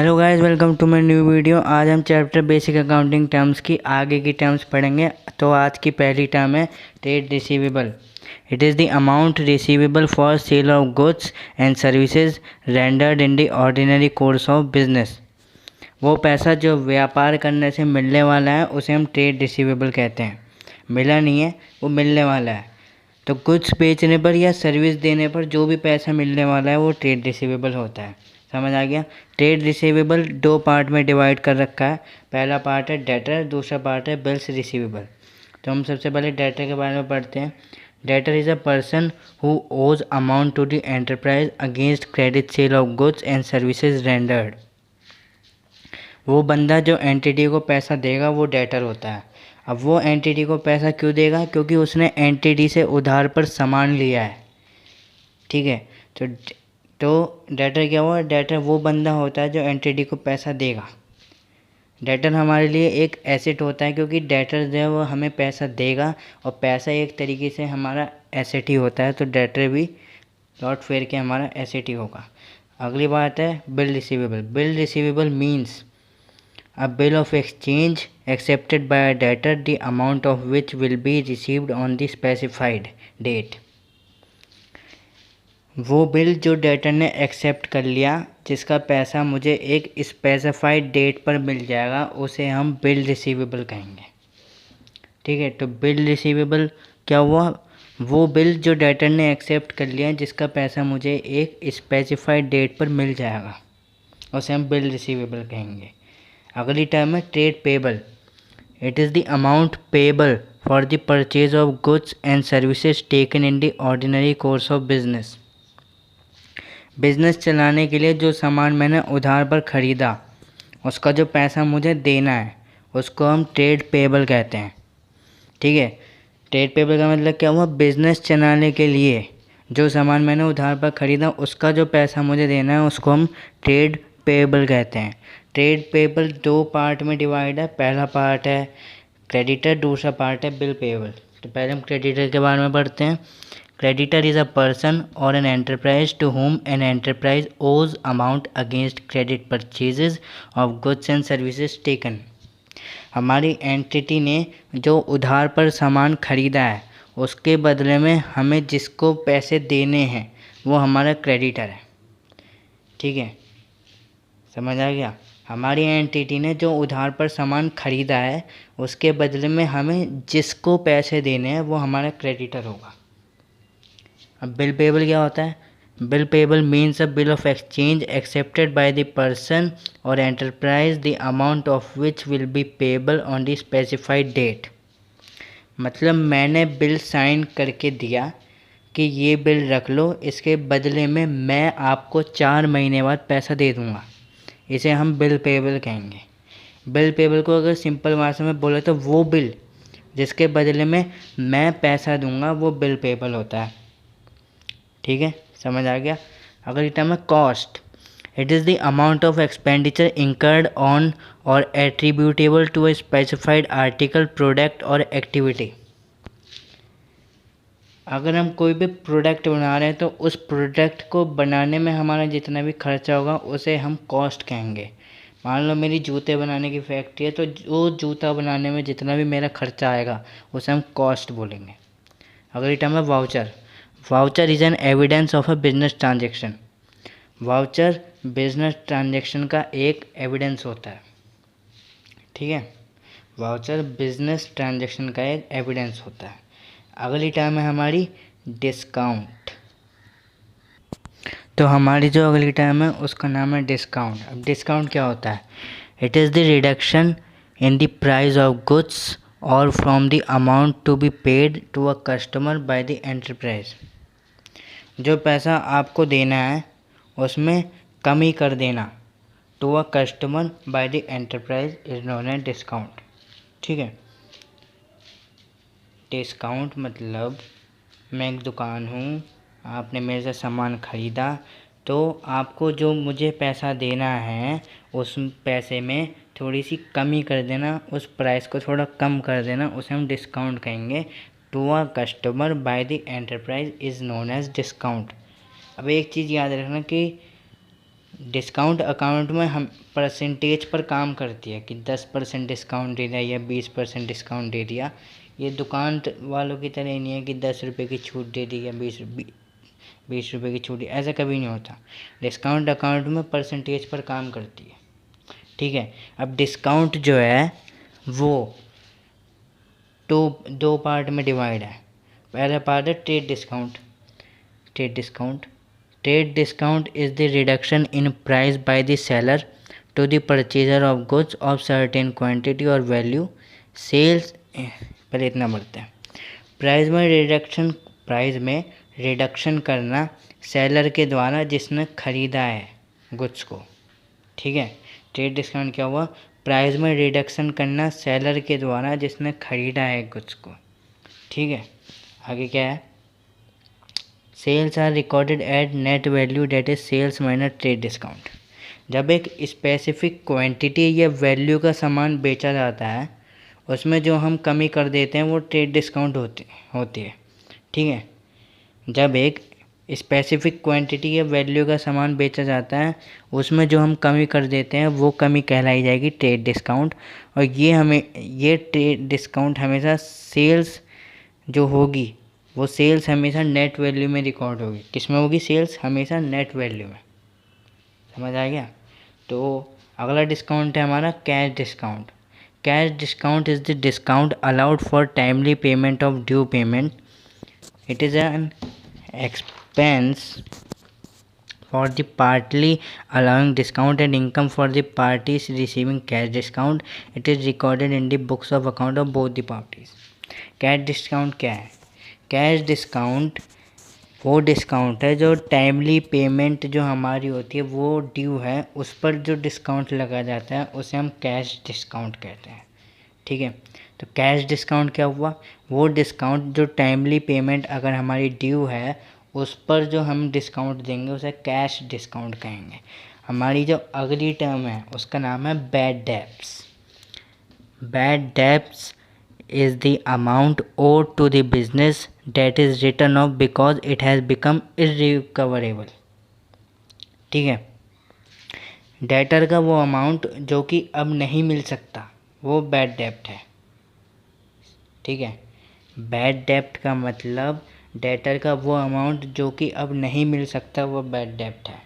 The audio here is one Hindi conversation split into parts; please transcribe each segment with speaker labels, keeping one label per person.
Speaker 1: Hello guys, welcome to my new video. आज हम चैप्टर बेसिक अकाउंटिंग टर्म्स की आगे की टर्म्स पढ़ेंगे। तो आज की पहली टर्म है trade receivable. It is the amount receivable for sale of goods and services rendered in the ordinary course of business. वो पैसा जो व्यापार करने से मिलने वाला है उसे हम ट्रेड रिसीवेबल कहते हैं। मिला नहीं है, वो मिलने वाला है। तो गुड्स बेचने पर या सर्विस देने पर जो भी पैसा मिलने वाला है वो ट्रेड रिसीवेबल होता है। समझ आ गया। ट्रेड रिसीवेबल दो पार्ट में डिवाइड कर रखा है। पहला पार्ट है डेटर, दूसरा पार्ट है बिल्स रिसीवेबल। तो हम सबसे पहले डेटर के बारे में पढ़ते हैं। Debtor is a person who owes amount to the enterprise against credit sale of goods and services rendered. वो बंदा जो एंटिटी को पैसा देगा वो डेटर होता है। अब वो एंटिटी को पैसा क्यों देगा? क्योंकि उसने एंटिटी से उधार पर सामान लिया है। ठीक है। तो डेटर क्या हुआ? डेटर वो बंदा होता है जो एंटिटी को पैसा देगा। डेटर हमारे लिए एक एसेट होता है, क्योंकि डेटर जो है वो हमें पैसा देगा और पैसा एक तरीके से हमारा एसेट ही होता है। तो डेटर भी लौट फेर के हमारा एसेट ही होगा। अगली बात है bill receivable. Bill receivable means a bill of exchange accepted by a debtor, the amount of which will be received on the specified date। वो बिल जो डेटर ने एक्सेप्ट कर लिया, जिसका पैसा मुझे एक स्पेसिफाइड डेट पर मिल जाएगा, उसे हम बिल रिसीवेबल कहेंगे। ठीक है। तो बिल रिसीवेबल क्या हुआ? वो बिल जो डेटर ने एक्सेप्ट कर लिया जिसका पैसा मुझे एक स्पेसिफाइड डेट पर मिल जाएगा, उसे हम बिल रिसीवेबल कहेंगे। अगली टर्म है trade payable. It is the amount payable for the purchase of goods and services taken in the ordinary course of business. Business चलाने के लिए जो सामान मैंने उधार पर ख़रीदा, उसका जो पैसा मुझे देना है, उसको हम ट्रेड पेबल कहते हैं। ठीक है। ट्रेड पेबल का मतलब क्या हुआ? बिजनेस चलाने के लिए जो सामान मैंने उधार पर ख़रीदा, उसका जो पैसा मुझे देना है, उसको हम ट्रेड पेबल कहते हैं। ट्रेड पेबल दो पार्ट में डिवाइड है। पहला पार्ट है क्रेडिटर, दूसरा पार्ट है बिल पेबल। तो पहले हम क्रेडिटर के बारे में पढ़ते हैं। Creditor is a person or an enterprise to whom an enterprise owes amount against credit purchases of goods and services taken. हमारी एंटिटी ने जो उधार पर सामान खरीदा है, उसके बदले में हमें जिसको पैसे देने हैं वो हमारा क्रेडिटर है। ठीक है, समझ आ गया। हमारी एंटिटी ने जो उधार पर सामान खरीदा है, उसके बदले में हमें जिसको पैसे देने हैं वो हमारा क्रेडिटर होगा। अब बिल पेबल क्या होता है? Bill payable means a bill of exchange accepted by the person or enterprise the amount of which will be payable on the specified date. मतलब मैंने बिल साइन करके दिया कि ये बिल रख लो, इसके बदले में मैं आपको 4 महीने बाद पैसा दे दूँगा। इसे हम बिल पेबल कहेंगे। बिल पेबल को अगर सिंपल भाषा में बोले तो वो बिल जिसके बदले में मैं पैसा दूंगा वो बिल पेबल होता है। ठीक है, समझ आ गया। अगली टर्म है cost. It is the amount of expenditure incurred on or attributable to a specified article, product or activity. अगर हम कोई भी प्रोडक्ट बना रहे हैं तो उस प्रोडक्ट को बनाने में हमारा जितना भी खर्चा होगा उसे हम कॉस्ट कहेंगे। मान लो मेरी जूते बनाने की फैक्ट्री है, तो जो जूता बनाने में जितना भी मेरा खर्चा आएगा उसे हम कॉस्ट बोलेंगे। अगली टर्म है voucher. Voucher is an evidence of a business transaction. Voucher business transaction का एक एविडेंस होता है। ठीक है, वाउचर बिजनेस ट्रांजेक्शन का एक एविडेंस होता है। अगली टर्म है हमारी डिस्काउंट। तो हमारी जो अगली टर्म है उसका नाम है डिस्काउंट। अब डिस्काउंट क्या होता है? It is the reduction in the price of goods or from the amount to be paid to a customer by the enterprise. जो पैसा आपको देना है उसमें कमी कर देना to a customer by the enterprise is known as discount. ठीक है। डिस्काउंट मतलब मैं एक दुकान हूँ, आपने मेरे से सामान ख़रीदा, तो आपको जो मुझे पैसा देना है उस पैसे में थोड़ी सी कमी कर देना, उस प्राइस को थोड़ा कम कर देना, उसे हम डिस्काउंट कहेंगे। To a customer by the enterprise is known as discount. अब एक चीज़ याद रखना कि डिस्काउंट अकाउंट में हम परसेंटेज पर काम करती है कि 10% डिस्काउंट दे दिया या 20% डिस्काउंट दे दिया। ये दुकान वालों की तरह नहीं है कि 10 रुपये की छूट दे दी या 20 रुपये की छूट दी, ऐसा कभी नहीं होता। डिस्काउंट अकाउंट में परसेंटेज पर काम करती है, ठीक है। अब डिस्काउंट जो है वो दो पार्ट में डिवाइड है। पहला पार्ट है trade discount. Trade discount is the reduction in price by the seller to the purchaser of goods of certain quantity और वैल्यू। सेल्स, पहले इतना बढ़ते हैं। प्राइस में रिडक्शन करना सेलर के द्वारा जिसने ख़रीदा है गुड्स को, ठीक है। ट्रेड डिस्काउंट क्या हुआ? प्राइस में रिडक्शन करना सेलर के द्वारा जिसने ख़रीदा है गुड्स को, ठीक है। आगे क्या है? Sales are recorded at net value that is sales minus trade discount. जब एक स्पेसिफिक क्वांटिटी या वैल्यू का सामान बेचा जाता है उसमें जो हम कमी कर देते हैं वो ट्रेड डिस्काउंट होती है, ठीक है। जब एक स्पेसिफिक क्वांटिटी या वैल्यू का सामान बेचा जाता है उसमें जो हम कमी कर देते हैं वो कमी कहलाई जाएगी ट्रेड डिस्काउंट। और ये ट्रेड डिस्काउंट हमेशा सेल्स जो होगी वो सेल्स हमेशा नेट वैल्यू में रिकॉर्ड होगी। किस में होगी? सेल्स हमेशा नेट वैल्यू में। समझ आ गया? तो अगला डिस्काउंट है हमारा cash discount. Cash discount is the discount allowed for timely payment of due payment. It is an expense for the partly allowing discount and income for the parties receiving cash discount. It is recorded in the books of account of both the parties. Cash discount क्या है? कैश डिस्काउंट वो डिस्काउंट है जो टाइमली पेमेंट जो हमारी होती है वो ड्यू है उस पर जो डिस्काउंट लगा जाता है उसे हम कैश डिस्काउंट कहते हैं, ठीक है। तो कैश डिस्काउंट क्या हुआ? वो डिस्काउंट जो टाइमली पेमेंट अगर हमारी ड्यू है उस पर जो हम डिस्काउंट देंगे उसे कैश डिस्काउंट कहेंगे। हमारी जो अगली टर्म है उसका नाम है bad debts. Bad debts is the amount owed to the business that is written off because it has become irrecoverable, ठीक है। डेटर का वो अमाउंट जो कि अब नहीं मिल सकता वो बैड डेब्ट है, ठीक है। बैड डेब्ट का मतलब डेटर का वो अमाउंट जो कि अब नहीं मिल सकता वो बैड डेब्ट है।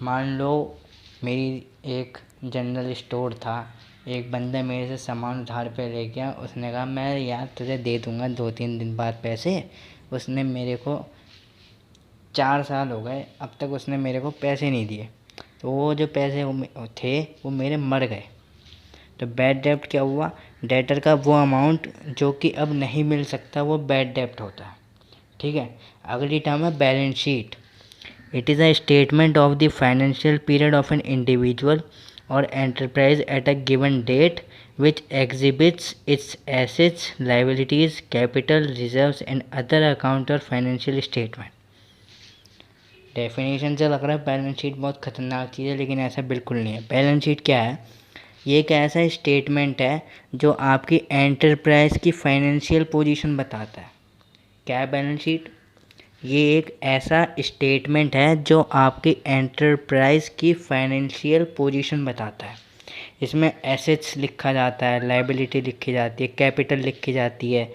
Speaker 1: मान लो मेरी एक जनरल स्टोर था, एक बंदा मेरे से सामान उधार पे ले गया, उसने कहा मैं यार तुझे दे दूंगा 2-3 दिन बाद पैसे। उसने मेरे को 4 साल हो गए अब तक उसने मेरे को पैसे नहीं दिए, तो वो जो पैसे थे वो मेरे मर गए। तो बैड डेब्ट क्या हुआ? डेटर का वो अमाउंट जो कि अब नहीं मिल सकता वो बैड डेब्ट होता है, ठीक है। अगली टर्म है balance sheet. It is a statement of the financial period of an individual or enterprise at a given date which exhibits its assets, liabilities, capital, reserves and other account or financial statement. Definition से लग रहा है बैलेंस शीट बहुत खतरनाक चीज़ है, लेकिन ऐसा बिल्कुल नहीं है। बैलेंस शीट क्या है? ये एक ऐसा स्टेटमेंट है जो आपकी एंटरप्राइज की फाइनेंशियल पोजीशन बताता है। क्या है बैलेंस शीट? ये एक ऐसा स्टेटमेंट है जो आपकी एंटरप्राइज की फाइनेंशियल पोजीशन बताता है। इसमें एसेट्स लिखा जाता है, लायबिलिटी लिखी जाती है, कैपिटल लिखी जाती है।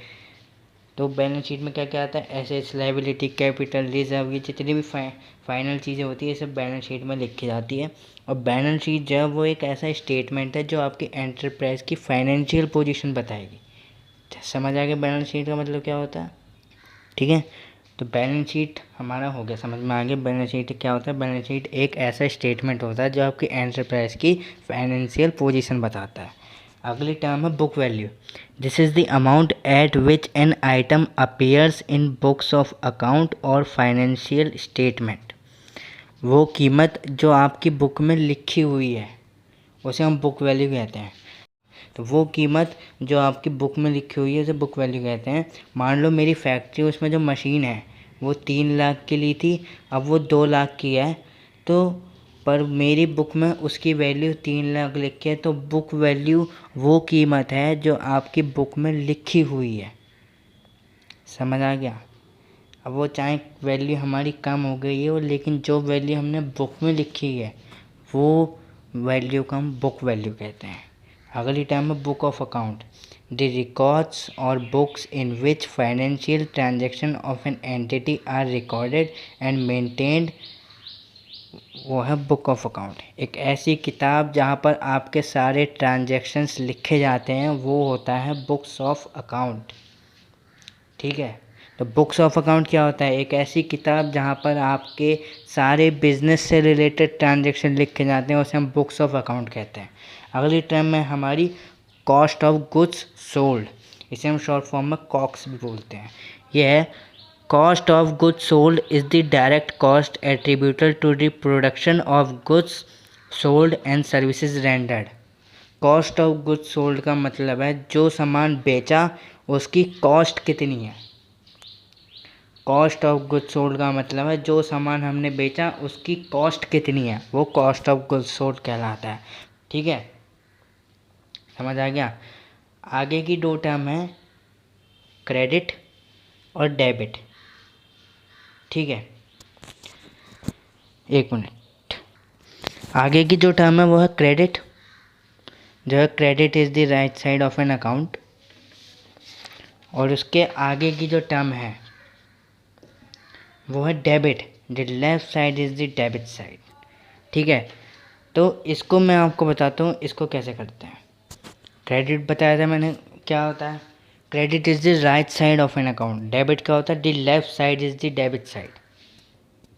Speaker 1: तो बैलेंस शीट में क्या क्या आता है? एसेट्स, लायबिलिटी, कैपिटल, रिजर्व, ये जितनी भी फाइनल चीज़ें होती है ये सब बैलेंस शीट में लिखी जाती है। और बैलेंस शीट जो है वो एक ऐसा स्टेटमेंट है जो आपकी एंटरप्राइज की फाइनेंशियल पोजीशन बताएगी। समझ आ गया बैलेंस शीट का मतलब क्या होता है? ठीक है, तो बैलेंस शीट हमारा हो गया, समझ में आ गया बैलेंस शीट क्या होता है। बैलेंस शीट एक ऐसा स्टेटमेंट होता है जो आपकी एंटरप्राइज की फाइनेंशियल पोजीशन बताता है। अगली टर्म है book value. This is the amount at which an item appears in books of account or financial statement. वो कीमत जो आपकी बुक में लिखी हुई है उसे हम बुक वैल्यू कहते हैं। तो वो कीमत जो आपकी बुक में लिखी हुई है उसे बुक वैल्यू कहते हैं। मान लो मेरी फैक्ट्री, उसमें जो मशीन है वो 3 लाख की ली थी, अब वो 2 लाख की है, तो पर मेरी बुक में उसकी वैल्यू 3 लाख लिखी है, तो बुक वैल्यू वो कीमत है जो आपकी बुक में लिखी हुई है। समझ आ गया? अब वो चाहे वैल्यू हमारी कम हो गई है, लेकिन जो वैल्यू हमने बुक में लिखी है वो वैल्यू को हम बुक वैल्यू कहते हैं। अगली टर्म है book of account, the records or books in which financial transaction of an entity are recorded and maintained, वो है बुक ऑफ अकाउंट। एक ऐसी किताब जहाँ पर आपके सारे ट्रांजैक्शंस लिखे जाते हैं वो होता है बुक्स ऑफ अकाउंट। ठीक है, तो बुक्स ऑफ अकाउंट क्या होता है? एक ऐसी किताब जहाँ पर आपके सारे बिजनेस से रिलेटेड ट्रांजैक्शन लिखे जाते हैं, उसे हम बुक्स ऑफ अकाउंट कहते हैं। अगली टर्म है हमारी कॉस्ट ऑफ गुड्स सोल्ड, इसे हम शॉर्ट फॉर्म में कॉक्स भी बोलते हैं। यह है cost of goods sold is the direct cost attributed to the production of goods sold and services rendered. Cost of goods sold का मतलब है जो सामान बेचा उसकी कॉस्ट कितनी है। कॉस्ट ऑफ गुड्स सोल्ड का मतलब है जो सामान हमने बेचा उसकी कॉस्ट कितनी है, वो कॉस्ट ऑफ गुड्स सोल्ड कहलाता है। ठीक है, समझ आ गया? आगे की दो टर्म है क्रेडिट और डेबिट। ठीक है, एक मिनट। आगे की जो टर्म है वो है क्रेडिट, जो है credit is the right side of an account. और उसके आगे की जो टर्म है वो है debit, the left side is the debit side. ठीक है, तो इसको मैं आपको बताता हूँ इसको कैसे करते हैं। क्रेडिट बताया था मैंने क्या होता है, credit is the right side of an account. Debit क्या होता है? The left side is the debit side.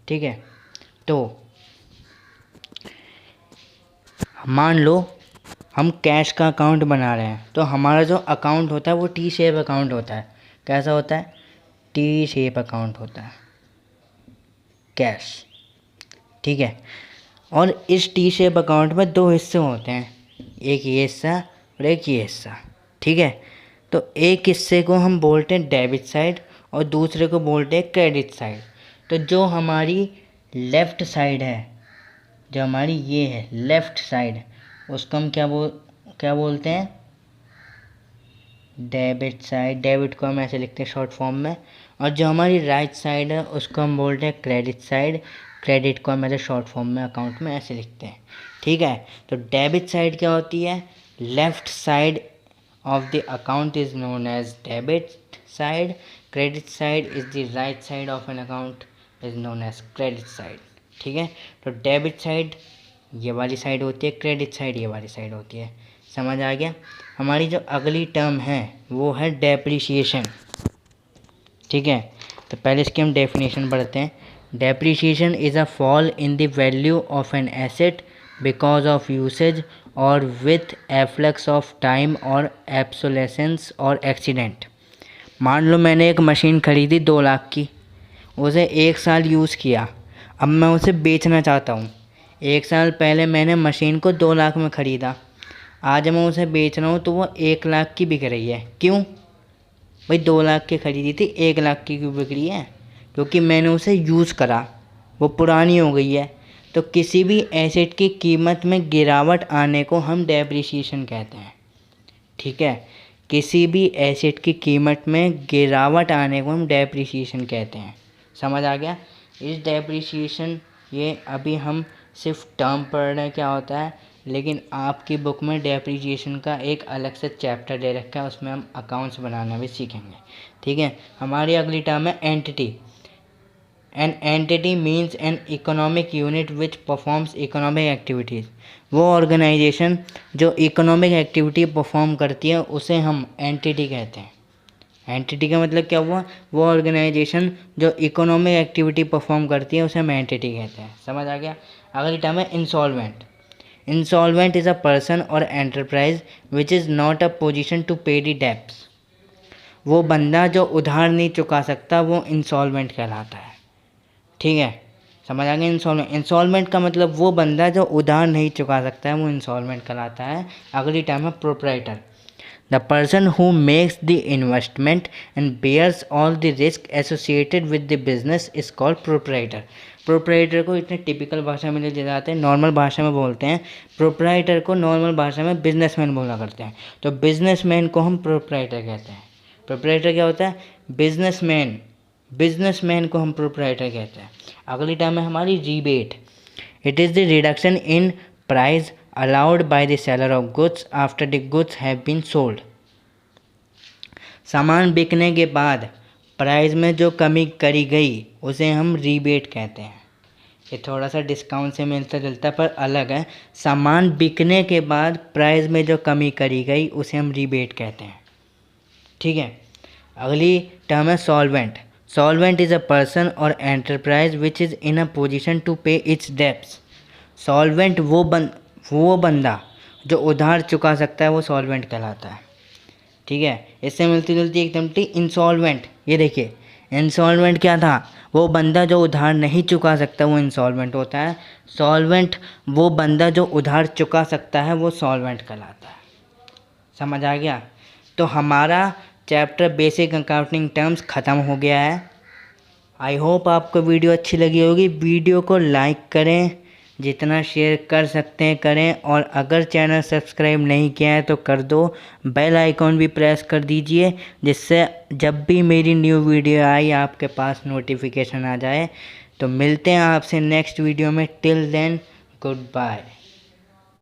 Speaker 1: ठीक है, तो मान लो हम कैश का अकाउंट बना रहे हैं, तो हमारा जो अकाउंट होता है वो टी शेप अकाउंट होता है। कैसा होता है? टी शेप अकाउंट होता है कैश। ठीक है, और इस टी शेप अकाउंट में दो हिस्से होते हैं, एक ये हिस्सा और एक ये हिस्सा। ठीक है, तो एक हिस्से को हम बोलते हैं डेबिट साइड और दूसरे को बोलते हैं क्रेडिट साइड। तो जो हमारी लेफ़्ट साइड है, जो हमारी ये है लेफ़्ट साइड, उसको हम क्या बोलते हैं? Debit side. डेबिट को हम ऐसे लिखते हैं शॉर्ट फॉर्म में। और जो हमारी राइट साइड है उसको हम बोलते हैं क्रेडिट साइड। क्रेडिट को हम ऐसे शॉर्ट फॉर्म में अकाउंट में ऐसे लिखते हैं। ठीक है, तो डेबिट साइड क्या होती है? Left side of the account is known as debit side. Credit side is the right side of an account is known as credit side. ठीक है, तो डेबिट साइड ये वाली साइड होती है, क्रेडिट साइड ये वाली साइड होती है। समझ आ गया? हमारी जो अगली टर्म है वो है डेप्रिसिएशन। ठीक है, तो पहले इसकी हम डेफिनेशन पढ़ते हैं। Depreciation is a fall in the value of an asset because of usage और विथ एफ्लक्स ऑफ टाइम और एब्सोलेसेंस और एक्सीडेंट। मान लो मैंने एक मशीन ख़रीदी 2 लाख की, उसे 1 साल यूज़ किया, अब मैं उसे बेचना चाहता हूँ। 1 साल पहले मैंने मशीन को 2 लाख में ख़रीदा, आज मैं उसे बेच रहा हूँ तो वो 1 लाख की बिक रही है। क्यों भाई? 2 लाख की ख़रीदी थी, 1 लाख की क्यों बिक रही है? क्योंकि मैंने उसे यूज़ करा, वो पुरानी हो गई है। तो किसी भी एसेट की कीमत में गिरावट आने को हम डेप्रिसिएशन कहते हैं। ठीक है, किसी भी एसेट की कीमत में गिरावट आने को हम डेप्रिसिएशन कहते हैं। समझ आ गया? इस डेप्रिसिएशन ये अभी हम सिर्फ टर्म पढ़ रहे हैं क्या होता है, लेकिन आपकी बुक में डेप्रिसिएशन का एक अलग से चैप्टर दे रखा है, उसमें हम अकाउंट्स बनाना भी सीखेंगे। ठीक है, हमारी अगली टर्म है entity. An entity means an economic unit which performs economic activities. वो ऑर्गेनाइजेशन जो इकोनॉमिक एक्टिविटी परफॉर्म करती है उसे हम एंटिटी कहते हैं। एंटिटी का मतलब क्या हुआ? वो ऑर्गेनाइजेशन जो इकोनॉमिक एक्टिविटी परफॉर्म करती है उसे हम एंटिटी कहते हैं। समझ आ गया? अगली टर्म है insolvent. Insolvent is a person or enterprise which is not a position to pay the debts. वो बंदा जो उधार नहीं चुका सकता वो इंसॉल्वेंट कहलाता है। ठीक है, समझ आ गया? इंसॉल्वेंट, इंसॉल्वेंट का मतलब वो बंदा जो उधार नहीं चुका सकता है वो इंसॉल्वेंट कहलाता है। अगली टर्म है proprietor. The person who makes the investment and bears all the risk associated with the business is called proprietor. Proprietor को इतने टिपिकल भाषा में ले जाते हैं, नॉर्मल भाषा में बोलते हैं। प्रोप्राइटर को नॉर्मल भाषा में बिजनेसमैन बोला करते हैं, तो बिजनेसमैन को हम प्रोप्राइटर कहते हैं। प्रोप्राइटर क्या होता है? बिजनेसमैन बिजनेसमैन को हम प्रोप्राइटर कहते हैं। अगली टर्म है हमारी rebate. It is the reduction in price allowed by the seller of goods after the goods have been sold. सामान बिकने के बाद प्राइस में जो कमी करी गई उसे हम रीबेट कहते हैं। ये थोड़ा सा डिस्काउंट से मिलता जुलता पर अलग है। सामान बिकने के बाद प्राइस में जो कमी करी गई उसे हम रीबेट कहते हैं। ठीक है। अगली टर्म है solvent. Solvent is a person or enterprise which is in a position to pay its debts. Solvent वो बंदा जो उधार चुका सकता है वो सॉल्वेंट कहलाता है। ठीक है। इससे मिलती जुलती एकदम थी इंसॉल्वेंट। ये देखिए इंसॉल्वेंट क्या था, वो बंदा जो उधार नहीं चुका सकता वो इंसॉल्वेंट होता है। सॉल्वेंट वो बंदा जो उधार चुका सकता है वो सॉल्वेंट कहलाता है। समझ आ गया। तो हमारा चैप्टर बेसिक अकाउंटिंग टर्म्स ख़त्म हो गया है। आई होप आपको वीडियो अच्छी लगी होगी। वीडियो को लाइक करें, जितना शेयर कर सकते हैं करें, और अगर चैनल सब्सक्राइब नहीं किया है तो कर दो। बेल आइकॉन भी प्रेस कर दीजिए जिससे जब भी मेरी न्यू वीडियो आई आपके पास नोटिफिकेशन आ जाए। तो मिलते हैं आपसे नेक्स्ट वीडियो में। Till then good bye.